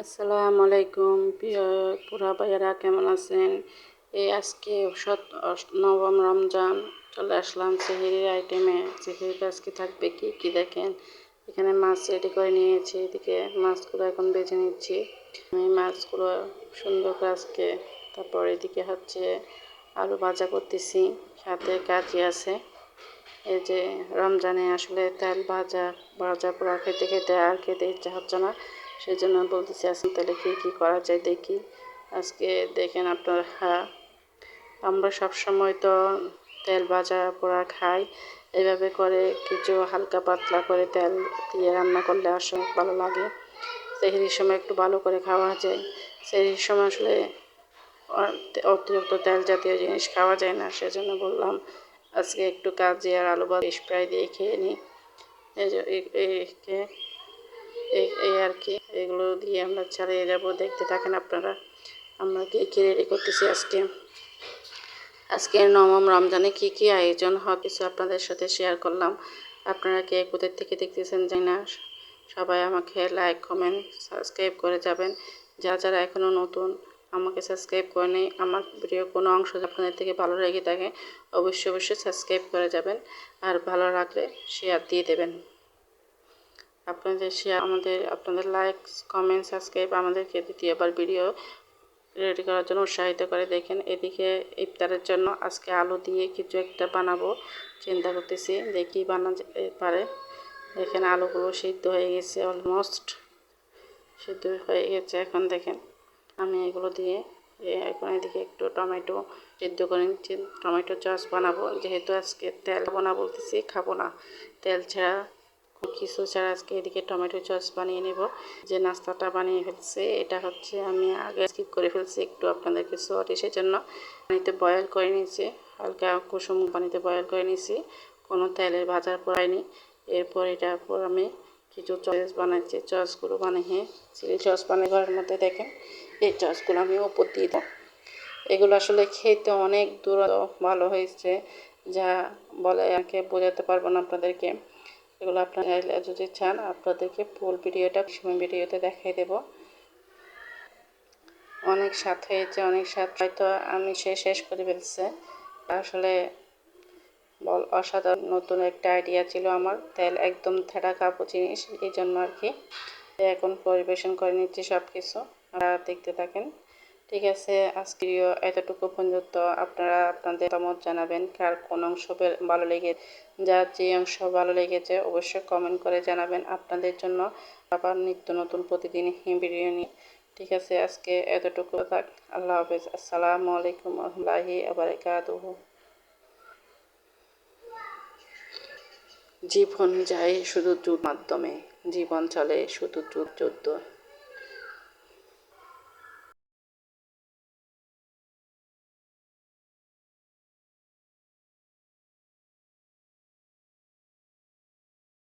আসসালামু আলাইকুম প্রিয় পুরা ভাইয়েরা, কেমন আছেন? এই আজকে নবম রমজান চলে আসলাম সেহরির আইটেমে। সেহরিতে আজকে থাকবে কি কি দেখেন। এখানে মাছ রেডি করে নিয়েছি, এদিকে মাছগুলো এখন বেছে নিচ্ছি। আমি মাছগুলো সুন্দর করে আজকে, তারপর এদিকে হচ্ছে আলু ভাজা করতেছি, সাথে কাজি আছে। এই যে রমজানে আসলে তেল ভাজা ভাজা পোড়া খেতে খেতে আর খেতে ইচ্ছা হচ্ছে না, সেই জন্য বলতেছি আসেন তাহলে কী করা যায় দেখি। আজকে দেখেন আপনারা, আমরা সবসময় তো তেল ভাজা পোড়া খাই, এভাবে করে কিছু হালকা পাতলা করে তেল দিয়ে রান্না করলে আসলে ভালো লাগে। সেহরির সময় একটু ভালো করে খাওয়া যায়। সেহরির সময় আসলে অতিরিক্ত তেল জাতীয় জিনিস খাওয়া যায় না, সেজন্য বললাম আজকে একটু কাজি আর আলু ভাজা ফ্রাই দিয়ে খেয়ে নিই। এই যে এই আর কি, এগুলো দিয়ে আমরা চালিয়ে যাব। দেখতে থাকেন আপনারা আমরা কি রেডি করতেছি আজকে নবম রমজানে কি আয়োজন হয় কিছু আপনাদের সাথে শেয়ার করলাম। আপনারা কে কোথা থেকে দেখতেছেন জানি না, সবাই আমাকে লাইক কমেন্ট সাবস্ক্রাইব করে যাবেন। যারা এখনও নতুন আমাকে সাবস্ক্রাইব করে নেই, আমার ভিডিও কোনো অংশ আপনাদের থেকে ভালো লেগে থাকে অবশ্যই সাবস্ক্রাইব করে যাবেন, আর ভালো লাগলে শেয়ার দিয়ে দেবেন। আপনাদের শেয়ার আপনাদের লাইক কমেন্ট সাবস্ক্রাইব আমাদেরকে দ্বিতীয়বার ভিডিও রেডি করার জন্য উৎসাহিত করে। দেখেন এদিকে ইফতারের জন্য আজকে আলু দিয়ে কিছু একটা বানাবো চিন্তা করতেছি, দেখি বানাতে পারে। দেখেন আলুগুলো সিদ্ধ হয়ে গেছে, অলমোস্ট সিদ্ধ হয়ে গেছে। এখন দেখেন আমি এগুলো দিয়ে এখন এদিকে একটু টমেটো সিদ্ধ করে নিচ্ছি। টমেটো চাষ বানাবো, যেহেতু আজকে তেল বলতেছি খাবো না, তেল ছাড়া কিছু ছাড়া আজকে এদিকে টমেটো সস বানিয়ে নেব। যে নাস্তাটা বানিয়ে ফেলছে এটা হচ্ছে আমি আগে স্কিপ করে ফেলছি একটু, আপনাদেরকে সরি, সেজন্য পানিতে বয়েল করে নিয়েছি, হালকা কুসুম পানিতে বয়েল করে নিয়েছি, কোনো তেলের ভাজার পড়াইনি। এরপর এটার পর আমি কিছু সস বানাচ্ছি, সসগুলো বানিয়ে চিলি সস বানিয়ে ঘরের মধ্যে দেখেন এই সসগুলো আমি উপর দিয়ে দেবো। এগুলো আসলে খেতে অনেক ভালো হয়েছে, যা বলে আগে বোঝাতে পারবো না আপনাদেরকে। এগুলো আপনারা যদি চান আপনাদেরকে ফুল ভিডিওটা সময় ভিডিওতে দেখাই দেব। অনেক স্বাদ হয়েছে, অনেক স্বাদ, হয়তো আমি শেষ করে ফেলছে। আসলে অসাধারণ নতুন একটা আইডিয়া ছিল আমার, তেল একদম ঠেড়া খাবো জিনিস, এই জন্য আর কি। এখন পরিবেশন করে নিচ্ছি সব কিছু, আপনারা দেখতে থাকেন। ঠিক আছে, আজকে এতটুকু পর্যন্ত। আপনারা আপনাদের মতামত জানাবেন, কার কোন অংশ ভালো লেগে, যার যে অংশ ভালো লেগেছে অবশ্যই কমেন্ট করে জানাবেন। আপনাদের জন্য আবার নিত্য নতুন প্রতিদিন ভিডিও নিয়ে। ঠিক আছে, আজকে এতটুকু থাক। আল্লাহ হাফেজ। আসসালামু আলাইকুম রহমতুল্লাহি ওয়া বারাকাতুহু। জীবন যায় শুধু যুদ্ধ মাধ্যমে, জীবন চলে শুধু যুদ্ধ।